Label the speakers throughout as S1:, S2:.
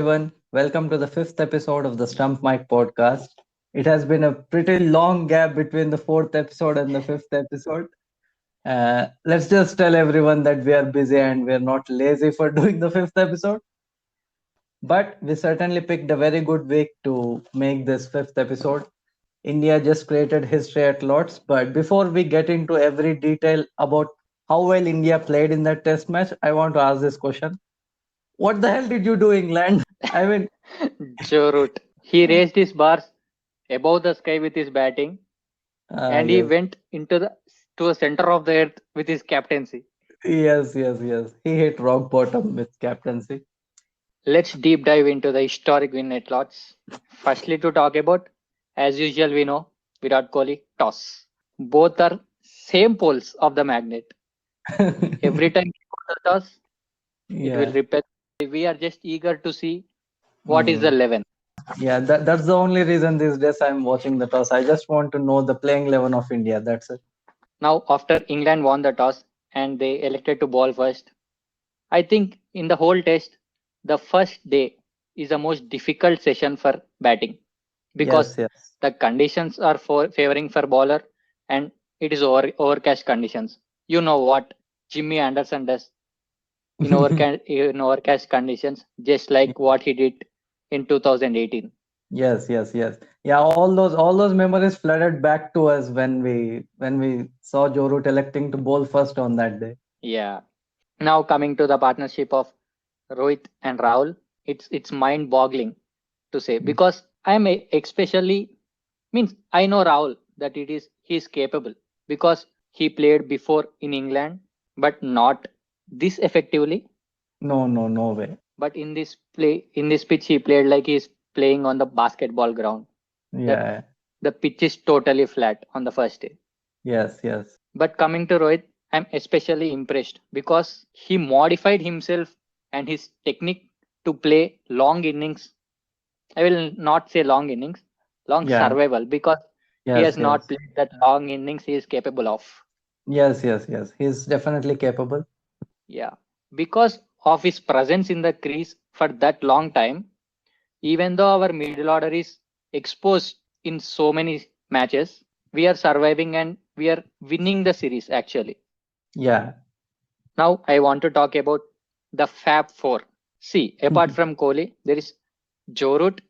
S1: everyone. Welcome to the fifth episode of the Stump Mic podcast. It has been a pretty long gap between the fourth episode and the fifth episode. Let's just tell everyone that we are busy and we are not lazy for doing the fifth episode. But we certainly picked a very good week to make this fifth episode. India just created history at lots. But before we get into every detail about how well India played in that test match, I want to ask this question. What the hell did you do, England? I mean,
S2: Joe Root. He raised his bars above the sky with his batting, and he
S1: yes,
S2: went into the center of the earth with his captaincy.
S1: yes. He hit rock bottom with captaincy.
S2: Let's deep dive into the historic win at Lords. Firstly, to talk about, as usual, we know Virat Kohli toss. Both are same poles of the magnet. Every time he got the toss, it will
S1: Yeah.
S2: repel. We are just eager to see what is the
S1: Mm.
S2: 11.
S1: Yeah, that's the only reason these days I'm watching the toss. I just want to know the playing 11 of India. That's it.
S2: Now, after England won the toss and they elected to bowl first, I think in the whole test, the first day is the most difficult session for batting because
S1: Yes.
S2: the conditions are favoring for bowler and it is overcast conditions. You know what Jimmy Anderson does in overcast conditions, just like what he did in 2018.
S1: Yes. Yeah, all those memories flooded back to us when we saw Joe Root electing to bowl first on that day.
S2: Yeah. Now coming to the partnership of Rohit and Rahul, it's mind-boggling to say because especially means I know Rahul that he is capable because he played before in England, but not this effectively.
S1: No way.
S2: But in this pitch, he played like he's playing on the basketball ground. That
S1: Yeah.
S2: the pitch is totally flat on the first day.
S1: Yes.
S2: But coming to Rohit, I'm especially impressed because he modified himself and his technique to play long innings. I will not say long innings, long
S1: Yeah.
S2: survival because he has not
S1: Yes.
S2: played that long innings he is capable of.
S1: Yes. He's definitely capable.
S2: Yeah. Because of his presence in the crease for that long time, even though our middle order is exposed in so many matches, we are surviving and we are winning the series actually.
S1: Yeah.
S2: Now I want to talk about the Fab Four. See, apart from Kohli, there is Joe Root,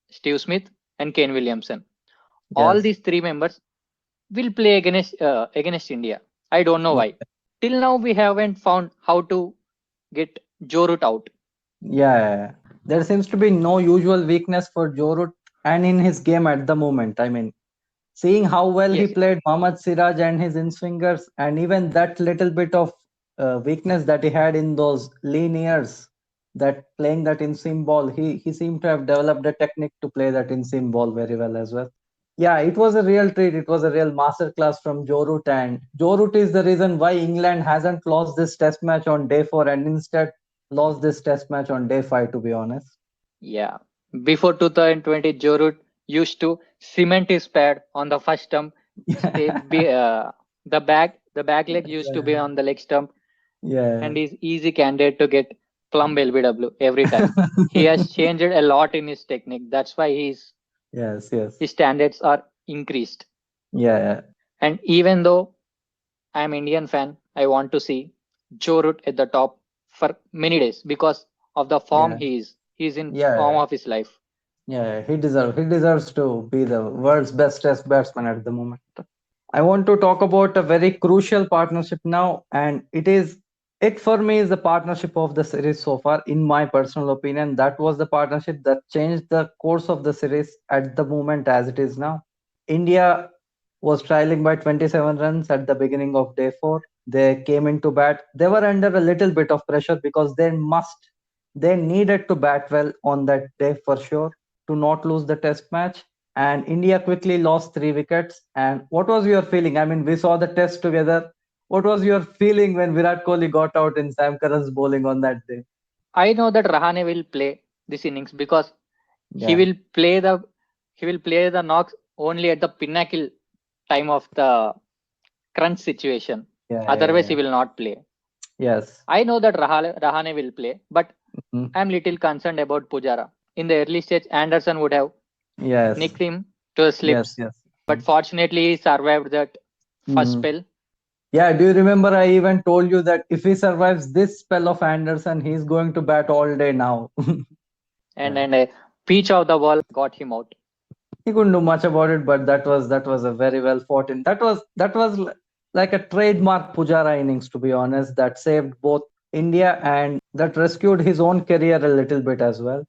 S2: Steve Smith, and Kane Williamson. All
S1: Yes.
S2: these three members will play against India. I don't know
S1: Yeah.
S2: why. Till now, we haven't found how to get Joe Root out.
S1: Yeah. There seems to be no usual weakness for Joe Root and in his game at the moment. I mean, seeing how well he
S2: Yes,
S1: played Mohammad Siraj and his in swingers, and even that little bit of weakness that he had in those lean years, that playing that in seam ball, he seemed to have developed a technique to play that in seam ball very well as well. Yeah, it was a real treat. It was a real masterclass from Joe Root, and Joe Root is the reason why England hasn't lost this Test match on day 4 and instead lost this Test match on day 5. To be honest.
S2: yeah. Before 2020, Joe Root used to cement his pad on the first stump. Stay, the back leg used to be on the leg stump, and
S1: Yeah.
S2: he's easy candidate to get plumb LBW every time. He has changed a lot in his technique. That's why
S1: Yes.
S2: his standards are increased.
S1: Yeah.
S2: And even though I'm Indian fan, I want to see Joe Root at the top for many days because of the form
S1: Yeah.
S2: he is. He's in form
S1: Yeah.
S2: of his life.
S1: Yeah, he deserves to be the world's best test batsman at the moment. I want to talk about a very crucial partnership now, and it for me is the partnership of the series so far. In my personal opinion, that was the partnership that changed the course of the series at the moment as it is now. India was trailing by 27 runs at the beginning of day 4. They came into bat. They were under a little bit of pressure because they needed to bat well on that day for sure to not lose the test match. And India quickly lost 3 wickets. And what was your feeling? I mean, we saw the test together. What was your feeling when Virat Kohli got out in Sam Curran's bowling on that day?
S2: I know that Rahane will play this innings because he
S1: Yeah,
S2: will play the he will play the knocks only at the pinnacle time of the crunch situation.
S1: yeah.
S2: Otherwise, he will not play.
S1: Yes.
S2: I know that Rahane will play, but
S1: Mhm.
S2: I'm little concerned about Pujara. In the early stage, Anderson would have
S1: Yes,
S2: nicked him to the
S1: yes,
S2: slips,
S1: yes.
S2: but fortunately he survived that first
S1: Mm.
S2: spell.
S1: Yeah, do you remember I even told you that if he survives this spell of Anderson, he's going to bat all day now.
S2: And
S1: Yeah.
S2: and a pitch of the ball got him out.
S1: He couldn't do much about it, but that was a very well fought in. That was like a trademark Pujara innings, to be honest, that saved both India and that rescued his own career a little bit as well.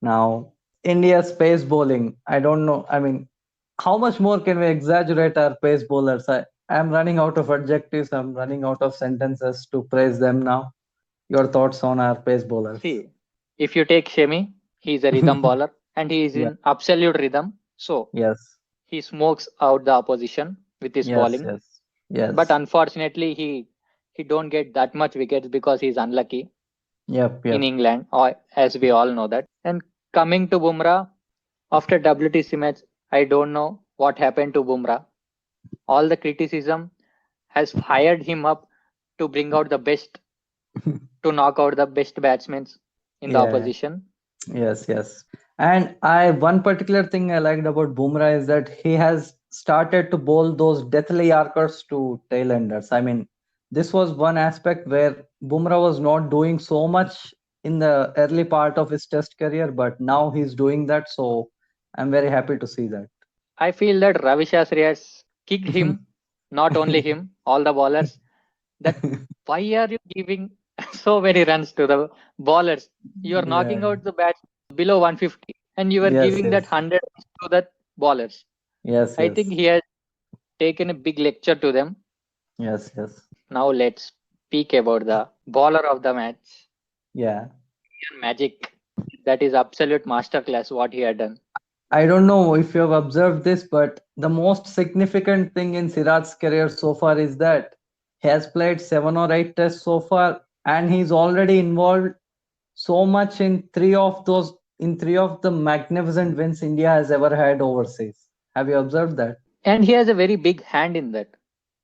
S1: Now, India's pace bowling, I don't know. I mean, how much more can we exaggerate our pace bowlers? I'm running out of adjectives. I'm running out of sentences to praise them now. Your thoughts on our pace bowlers?
S2: See, if you take Shemi, he's a rhythm bowler and he is
S1: Yeah.
S2: in absolute rhythm. So
S1: Yes.
S2: he smokes out the opposition with his
S1: Yes.
S2: bowling.
S1: Yes.
S2: But
S1: Yes.
S2: unfortunately, he don't get that much wickets because he's unlucky
S1: Yep.
S2: in
S1: Yep.
S2: England, or as we all know that. And coming to Bumrah, after WTC match, I don't know what happened to Bumrah. All the criticism has fired him up to bring out the best, to knock out the best batsmen in the
S1: Yeah.
S2: opposition.
S1: Yes, yes. And I one particular thing I liked about Bumrah is that he has started to bowl those deathly Yorkers to tailenders. I mean, this was one aspect where Bumrah was not doing so much in the early part of his test career, but now he's doing that. So I'm very happy to see that.
S2: I feel that Ravi Shastri has kicked him, not only him, all the bowlers, that why are you giving so many runs to the bowlers? You are knocking
S1: Yeah.
S2: out the bats below 150 and you are
S1: Yes,
S2: giving that
S1: yes.
S2: 100 runs to the bowlers.
S1: Yes,
S2: I think
S1: yes.
S2: he has taken a big lecture to them.
S1: Yes, yes.
S2: Now let's speak about the bowler of the match.
S1: Yeah.
S2: Magic. That is absolute masterclass what he had done.
S1: I don't know if you have observed this, but the most significant thing in Siraj's career so far is that he has played 7 or 8 tests so far, and he's already involved so much in three of the magnificent wins India has ever had overseas. Have you observed that?
S2: And he has a very big hand in that.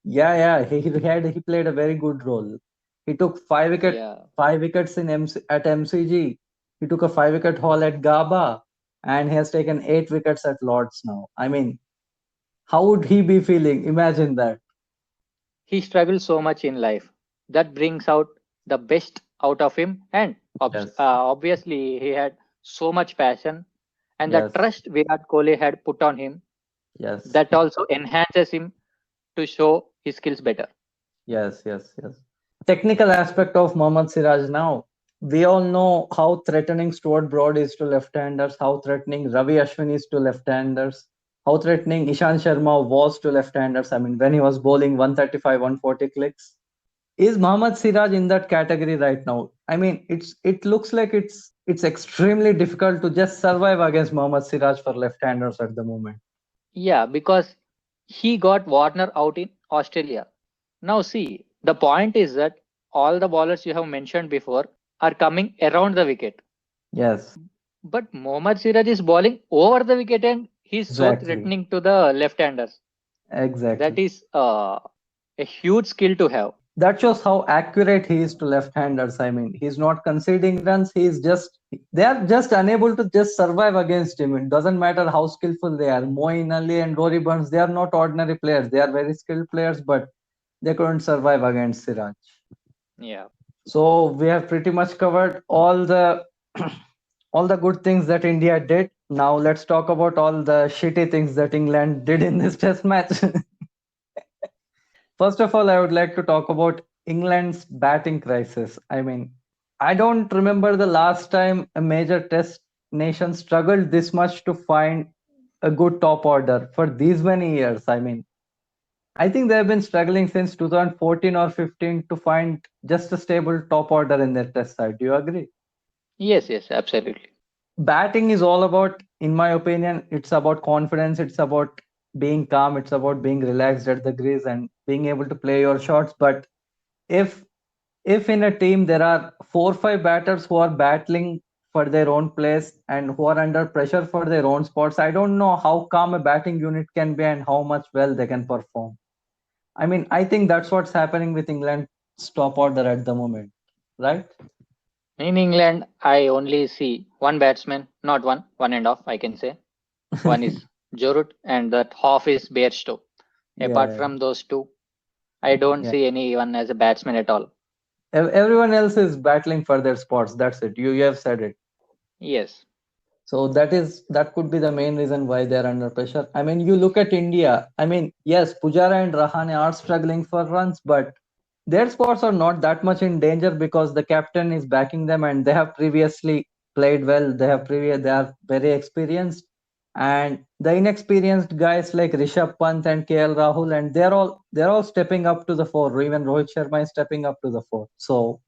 S1: Yeah, yeah, he played a very good role. He took
S2: Yeah.
S1: 5 wickets in at MCG. He took a 5 wicket haul at Gaba, and he has taken 8 wickets at Lords now. I mean, how would he be feeling? Imagine that.
S2: He struggled so much in life. That brings out the best out of him. And
S1: Yes,
S2: obviously, he had so much passion. And the
S1: yes,
S2: trust Virat Kohli had put on him,
S1: yes,
S2: that also enhances him to show his skills better.
S1: yes, yes, yes. Technical aspect of Mohammad Siraj now. We all know how threatening Stuart Broad is to left-handers, how threatening Ravi Ashwin is to left-handers, how threatening Ishan Sharma was to left-handers. I mean, when he was bowling 135, 140 clicks. Is Mohammad Siraj in that category right now? I mean, it looks like it's extremely difficult to just survive against Mohammad Siraj for left-handers at the moment.
S2: Yeah, because he got Warner out in Australia. Now, see, the point is that all the bowlers you have mentioned before are coming around the wicket.
S1: Yes,
S2: But Mohammad Siraj is bowling over the wicket and he's so
S1: exactly.
S2: threatening to the left-handers. That
S1: Exactly.
S2: is a huge skill to have.
S1: That shows how accurate he is to left-handers. I mean, he's not conceding runs. They are just unable to just survive against him. It doesn't matter how skillful they are. Moeen Ali and Rory Burns, they are not ordinary players. They are very skilled players, but they couldn't survive against Siraj.
S2: Yeah.
S1: So we have pretty much covered all the all the good things that India did. Now let's talk about all the shitty things that England did in this test match. First of all, I would like to talk about England's batting crisis. I mean, I don't remember the last time a major test nation struggled this much to find a good top order for these many years. I mean, I think they have been struggling since 2014 or 15 to find just a stable top order in their test side. Do you agree?
S2: Yes, yes, absolutely.
S1: Batting is all about, in my opinion, it's about confidence, it's about being calm, it's about being relaxed at the crease and being able to play your shots. But if if in a team there are 4 or 5 batters who are battling for their own place and who are under pressure for their own spots, I don't know how calm a batting unit can be and how much well they can perform. I mean, I think that's what's happening with England's top order at the moment, right?
S2: In England, I only see one batsman, not one, one and off, I can say. One is Jorut, and that half is Bairstow. Apart
S1: Yeah,
S2: from those two, I don't
S1: yeah.
S2: see anyone as a batsman at all.
S1: Everyone else is battling for their spots. That's it. You have said it.
S2: Yes.
S1: So that could be the main reason why they're under pressure. I mean, you look at India. I mean, yes, Pujara and Rahane are struggling for runs, but their spots are not that much in danger because the captain is backing them and they have previously played well. They are very experienced, and the inexperienced guys like Rishabh Pant and KL Rahul, and they're all stepping up to the fore. Even Rohit Sharma is stepping up to the fore. So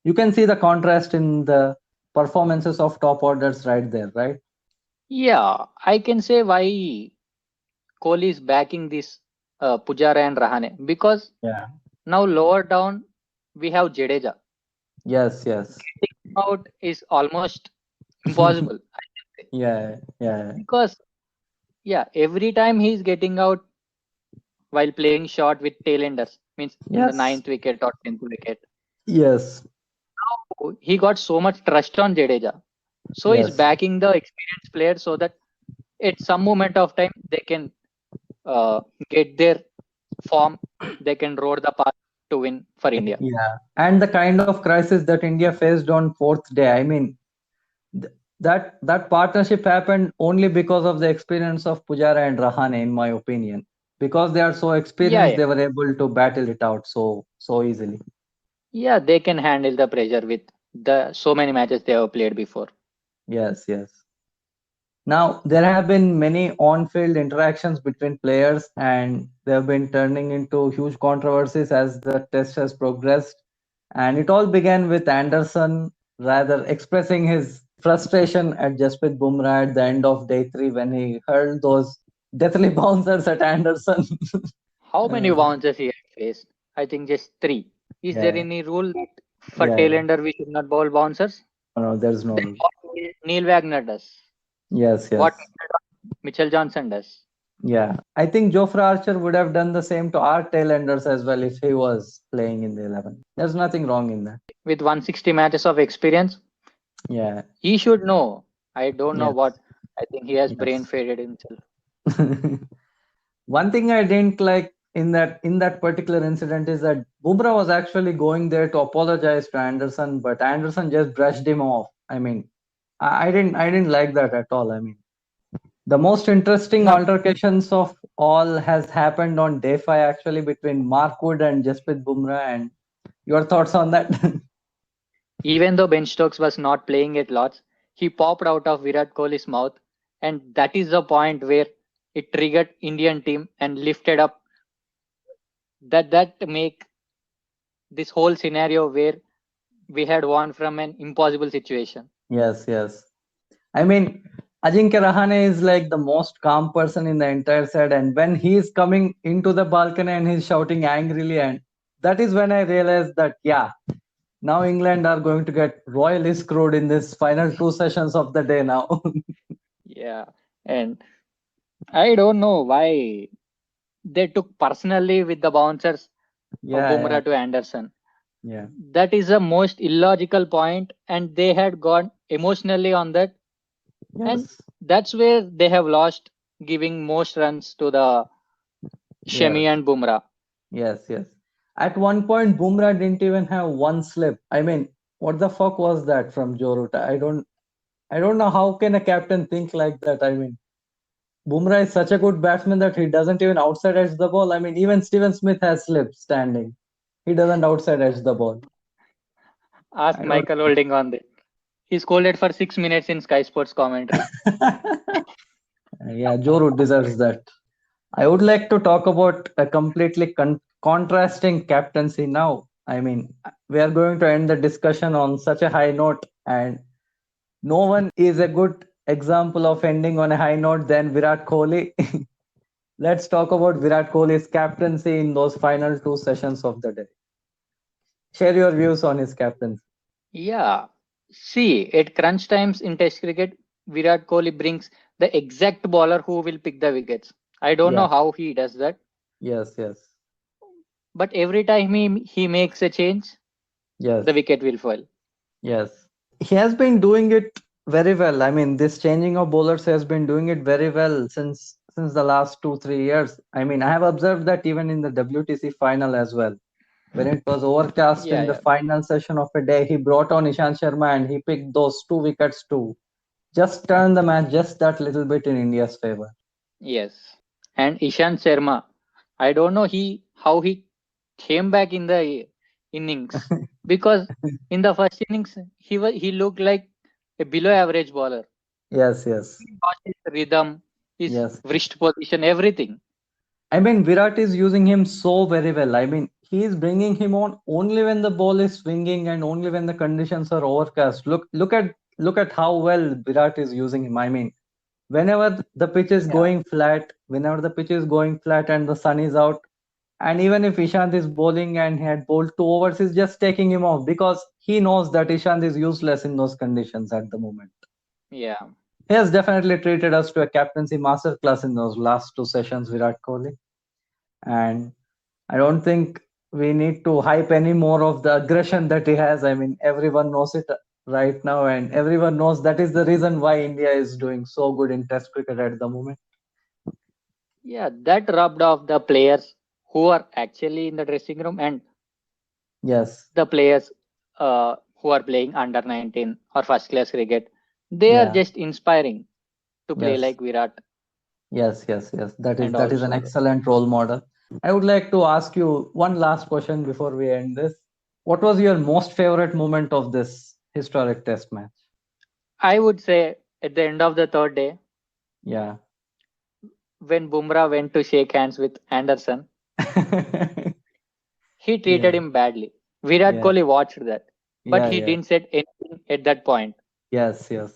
S1: you can see the contrast in the performances of top orders right there, right?
S2: Yeah, I can say why Kohli is backing this Pujara and Rahane because
S1: Yeah.
S2: now lower down we have Jadeja.
S1: Yes, yes.
S2: Getting out is almost impossible, I can say.
S1: Yeah, yeah.
S2: Because yeah, every time he's getting out while playing short with tailenders, means in the
S1: Yes,
S2: ninth wicket or 10th wicket,
S1: yes,
S2: he got so much trust on Jadeja. So he's
S1: yes.
S2: backing the experienced players so that at some moment of time they can uh, get their form, they can road the path to win for India.
S1: Yeah. And the kind of crisis that India faced on fourth day, I mean, that partnership happened only because of the experience of Pujara and Rahane, in my opinion. Because they are so
S2: Yeah,
S1: experienced,
S2: yeah,
S1: they were able to battle it out so easily.
S2: yeah. They can handle the pressure with the so many matches they have played before.
S1: Yes, yes. Now, there have been many on field interactions between players, and they have been turning into huge controversies as the test has progressed. And it all began with Anderson rather expressing his frustration at Jasprit Bumrah at the end of day three when he hurled those deathly bouncers at Anderson.
S2: How many
S1: uh,
S2: bounces he had faced? I think just three. Is there
S1: yeah,
S2: any rule that for
S1: yeah.
S2: tailender we should not bowl bouncers?
S1: No, no, there's no
S2: Then
S1: rule.
S2: what Neil Wagner does,
S1: Yes,
S2: what
S1: yes.
S2: Mitchell Johnson does.
S1: Yeah. I think Jofra Archer would have done the same to our tailenders as well if he was playing in the 11. There's nothing wrong in that.
S2: With 160 matches of experience,
S1: Yeah.
S2: he should know. I don't know
S1: Yes.
S2: what. I think he has brain
S1: Yes.
S2: faded himself.
S1: One thing I didn't like in that particular incident is that Bumrah was actually going there to apologize to Anderson, but Anderson just brushed him off. I mean, I didn't like that at all. I mean, the most interesting
S2: No,
S1: altercations of all has happened on day five actually between Mark Wood and Jasprit Bumrah. And your thoughts on that?
S2: even though Ben Stokes was not playing at Lords, he popped out of Virat Kohli's mouth, and that is the point where it triggered Indian team and lifted up. That make this whole scenario where we had won from an impossible situation.
S1: Yes, yes. I mean, Ajinkya Rahane is like the most calm person in the entire set, and when he's coming into the balcony and he's shouting angrily, and that is when I realized that yeah, now England are going to get royally screwed in this final two sessions of the day now.
S2: Yeah, and I don't know why they took personally with the bouncers of
S1: Yeah, yeah,
S2: Bumrah to Anderson.
S1: yeah.
S2: That is the most illogical point, and they had gone emotionally on that, and
S1: Yes,
S2: that's where they have lost, giving most runs to the
S1: yes,
S2: Shemi and Bumrah.
S1: yes, yes. At one point, Bumrah didn't even have one slip. I mean, what the fuck was that from Joe Root? I don't know how can a captain think like that. I mean, Bumrah is such a good batsman that he doesn't even outside edge the ball. I mean, even Steven Smith has slipped standing. He doesn't outside edge the ball.
S2: Ask
S1: I don't.
S2: Michael Holding on that. He scolded for 6 minutes in Sky Sports commentary.
S1: Yeah, Joe Root deserves that. I would like to talk about a completely contrasting captaincy now. I mean, we are going to end the discussion on such a high note, and no one is a good example of ending on a high note than Virat Kohli. Let's talk about Virat Kohli's captaincy in those final two sessions of the day. Share your views on his captaincy.
S2: Yeah. See, at crunch times in Test cricket, Virat Kohli brings the exact bowler who will pick the wickets. I don't
S1: Yeah.
S2: know how he does that,
S1: Yes. Yes.
S2: but every time he makes a change, the
S1: Yes.
S2: wicket will fall.
S1: Yes. He has been doing it very well. I mean, this changing of bowlers has been doing it very well since the last 2 3 years. I mean, I have observed that even in the WTC final as well. When it was overcast
S2: Yeah,
S1: in the
S2: yeah.
S1: final session of a day, he brought on Ishant Sharma and he picked those 2 wickets to just turn the match just that little bit in India's favor.
S2: Yes. And Ishant Sharma, I don't know how he came back in the innings, because in the first innings he looked like a below average bowler.
S1: Yes, yes,
S2: He lost his rhythm, his
S1: yes.
S2: wrist position, everything.
S1: I mean, Virat is using him so very well. I mean, he is bringing him on only when the ball is swinging and only when the conditions are overcast. Look at how well Virat is using him. I mean, whenever the pitch is
S2: Yeah,
S1: going flat, whenever the pitch is going flat and the sun is out, and even if Ishant is bowling and he had bowled 2 overs, he's just taking him off because he knows that Ishant is useless in those conditions at the moment.
S2: yeah,
S1: He has definitely treated us to a captaincy masterclass in those last 2 sessions, Virat Kohli. And I don't think we need to hype any more of the aggression that he has. I mean, everyone knows it right now, and everyone knows that is the reason why India is doing so good in Test cricket at the moment.
S2: yeah. That rubbed off the players who are actually in the dressing room, and
S1: Yes,
S2: the players who are playing under 19 or first class cricket. They are
S1: yeah,
S2: just inspiring to play
S1: yes,
S2: like Virat
S1: yes. That is
S2: and
S1: that is an
S2: also
S1: excellent role model. I would like to ask you one last question before we end this. What was your most favorite moment of this historic Test match?
S2: I would say at the end of the third day,
S1: Yeah.
S2: when Bumrah went to shake hands with Anderson, he treated
S1: Yeah,
S2: him badly. Virat
S1: yeah,
S2: Kohli watched that, but
S1: yeah,
S2: he
S1: yeah.
S2: didn't say anything at that point.
S1: Yes, yes.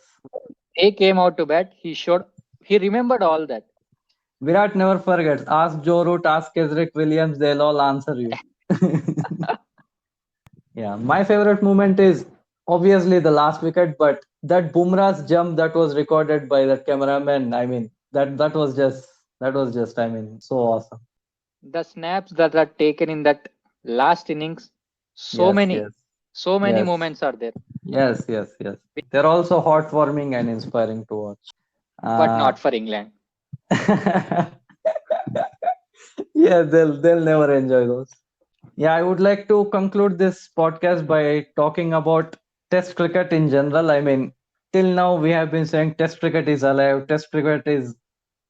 S2: They came out to bat. He remembered all that.
S1: Virat never forgets. Ask Joe Root, ask Kesrick Williams, they'll all answer you. Yeah, my favorite moment is obviously the last wicket, but that Bumrah's jump that was recorded by that cameraman, I mean, that was just, I mean, so awesome.
S2: The snaps that are taken in that last innings, so
S1: Yes,
S2: many,
S1: yes,
S2: so many
S1: yes,
S2: moments are there,
S1: yes. They're also heartwarming and inspiring to watch.
S2: but
S1: Uh,
S2: not for England.
S1: yeah, they'll never enjoy those. Yeah, I would like to conclude this podcast by talking about Test cricket in general. I mean, till now we have been saying Test cricket is alive, Test cricket is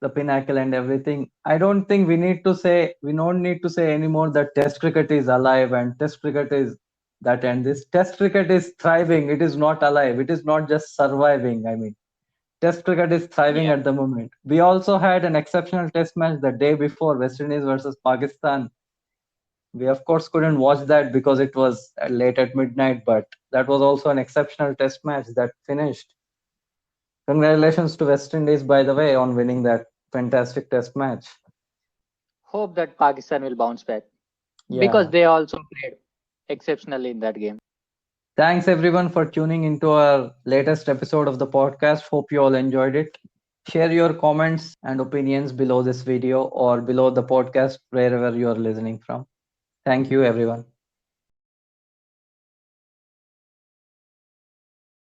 S1: the pinnacle and everything. I don't think we don't need to say anymore that Test cricket is alive and Test cricket is that and this. Test cricket is thriving. It is not alive. It is not just surviving. I mean, Test cricket is thriving
S2: Yeah,
S1: at the moment. We also had an exceptional Test match the day before, West Indies versus Pakistan. We of course couldn't watch that because it was late at midnight, but that was also an exceptional Test match that finished. Congratulations to West Indies, by the way, on winning that fantastic Test match.
S2: hope that Pakistan will bounce back because
S1: Yeah.
S2: they also played exceptionally in that game.
S1: Thanks everyone for tuning into our latest episode of the podcast. Hope you all enjoyed it. Share your comments and opinions below this video or below the podcast, wherever you are listening from. Thank you, everyone.